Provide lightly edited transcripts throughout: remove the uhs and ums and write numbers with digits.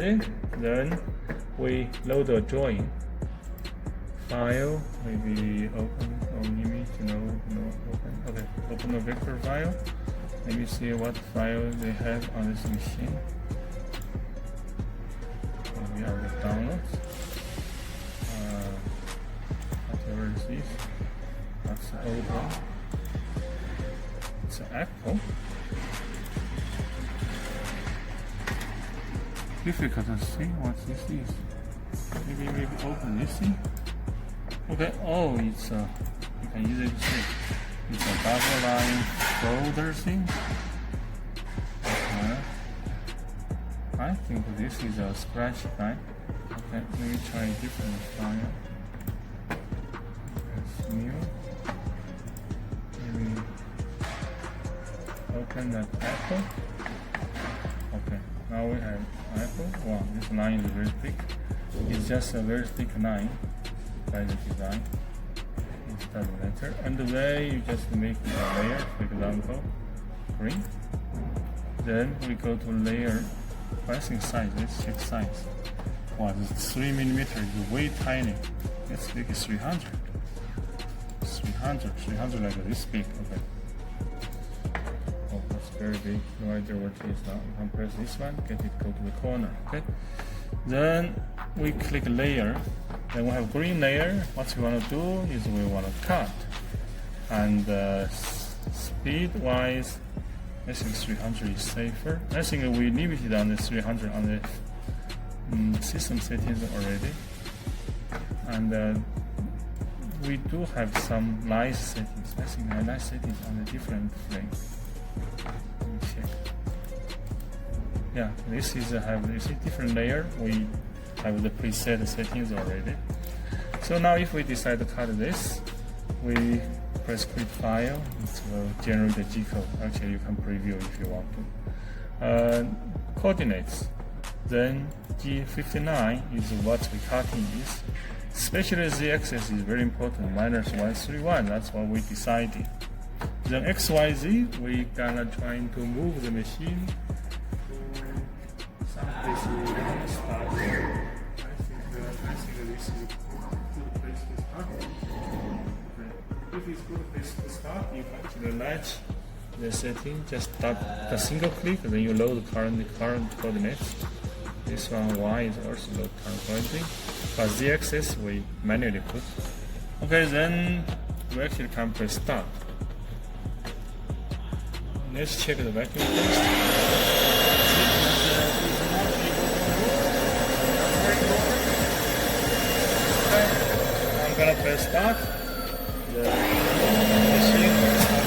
Then we load a drawing file, maybe open or image, no open. Okay, open a vector file. Let me see what file they have on this machine. We have the downloads. Whatever is this? That's the old one. It's an Apple. Difficult to see what this is. Maybe open this thing. Okay. Oh, it's you can easily see. It's a double line folder thing. Okay. I think this is a scratch file. Okay, let me try a different file. That's new. Maybe open that Apple. Okay, now we have Apple. Wow, this line is very thick. It's just a very thick line by the design. It doesn't matter. And the way you just make a layer, for example, green. Then we go to layer. Pressing size, let's check size. Wow, this 3mm is way tiny. Let's make it 300. 300 like this big. Okay. Oh, that's very big. No idea what it is now. You can press this one, get it go to the corner. Okay. Then we click layer. Then we have green layer. What we want to do is we want to cut. And speed wise, I think 300 is safer. I think we limited on the 300 on the system settings already. And we do have some nice settings. I think I nice settings on the different frame. Let me check. Yeah, this is a different layer. We have the preset settings already. So now if we decide to cut this, we press create file, it will generate the G code. Actually, you can preview if you want to. Coordinates. Then G59 is what we cutting is. Especially Z-axis is very important, -131, that's what we decided. Then XYZ, we gonna trying to move the machine to some place we gonna start. I think this is a good place to start. If it's good place to start, you can actually latch the setting, just tap a single click, then you load the current coordinates. This one Y is also load current coordinates, but Z-axis we manually put. Okay, then we actually can press start. Let's check the vacuum test. Okay, I'm gonna press start. The machine will start.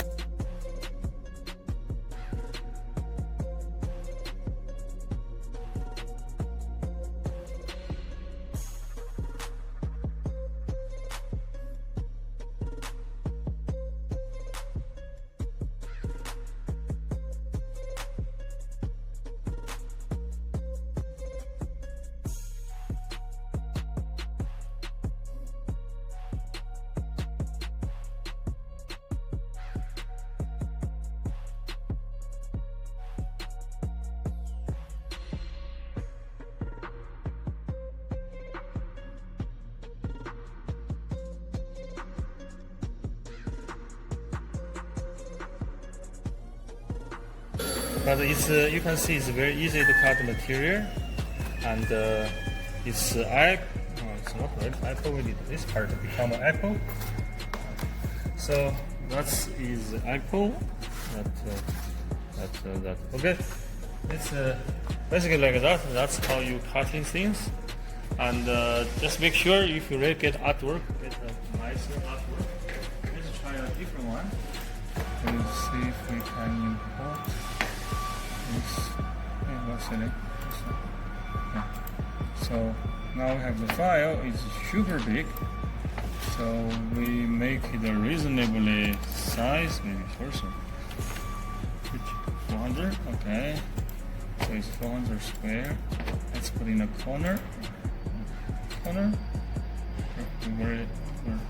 But it's you can see it's very easy to cut the material, and it's it's not red apple. We need this part to become an apple. So that is apple. That okay. It's basically like that. That's how you cutting things, and just make sure if you really get artwork, get a nicer artwork. Let's try a different one. Let's see if we can import. So now we have the file. It's super big, so we make it a reasonably size, maybe 400. Okay, so it's 400 square. Let's put in a corner.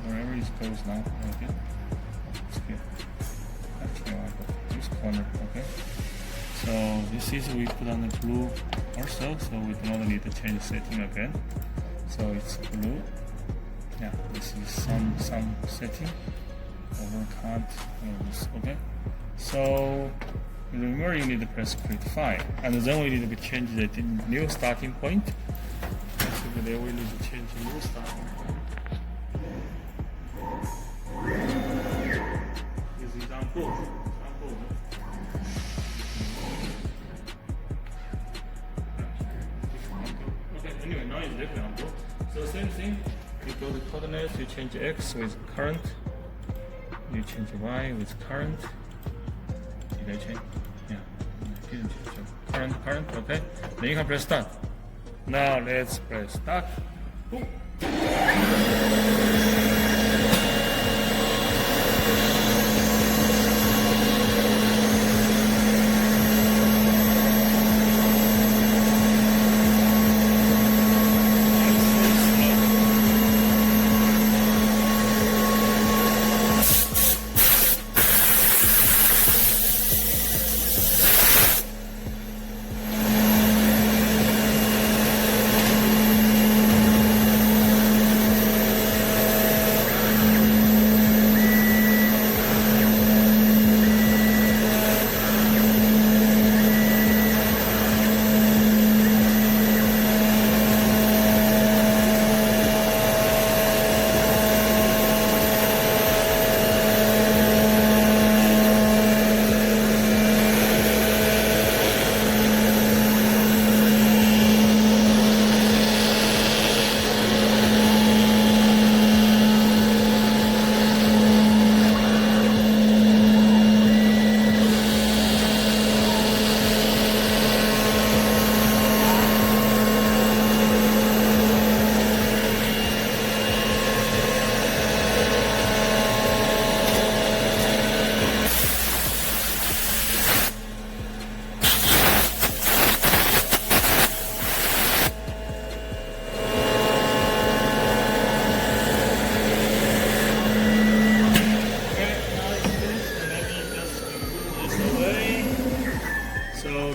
Wherever it goes now. Okay, it's here. Actually, I want to put this corner. Okay. So this is we put on the blue also, so we do not need to change setting again. So it's blue. Yeah, this is some setting. Overcut. Okay. So remember, you need to press Create File, and then we need to change the new starting point. Basically, we need to change the new starting point. This is on board. Okay. Anyway, now it's definitely on board. So same thing. You go to coordinates. You change X with current. You change Y with current. Did I change? Yeah, I didn't change. Current, okay. Then you can press start. Now let's press start. Boom.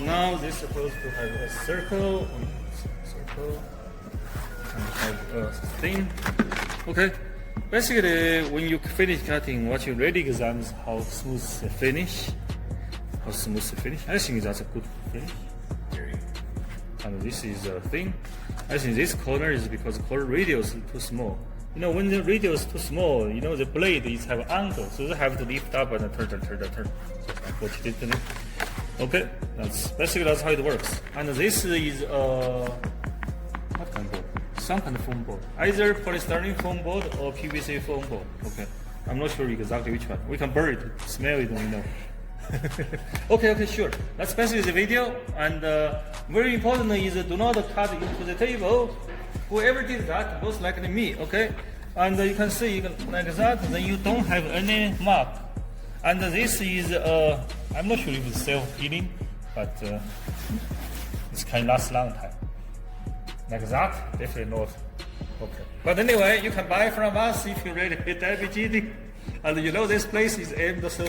Now this is supposed to have a circle, and have a thing. Okay. Basically, when you finish cutting, what you really examine how smooth the finish. I think that's a good finish. And this is a thing. I think this corner is because the corner radius is too small. You know, when the radius is too small, you know, the blade is have an angle, so you have to lift up and turn. So unfortunately. Okay, that's how it works. And this is what kind of board? Some kind of foam board. Either polystyrene foam board or PVC foam board. Okay, I'm not sure exactly which one. We can burn it, smell it, and we know. Okay, sure. That's basically the video. And very important is do not cut into the table. Whoever did that, most likely me. Okay, and you can see like that. Then you don't have any mark. And this is I'm not sure if it's self-healing, but it's can last long time. Like that, definitely not. Okay. But anyway, you can buy from us if you really hit LPG. And you know this place is aimed so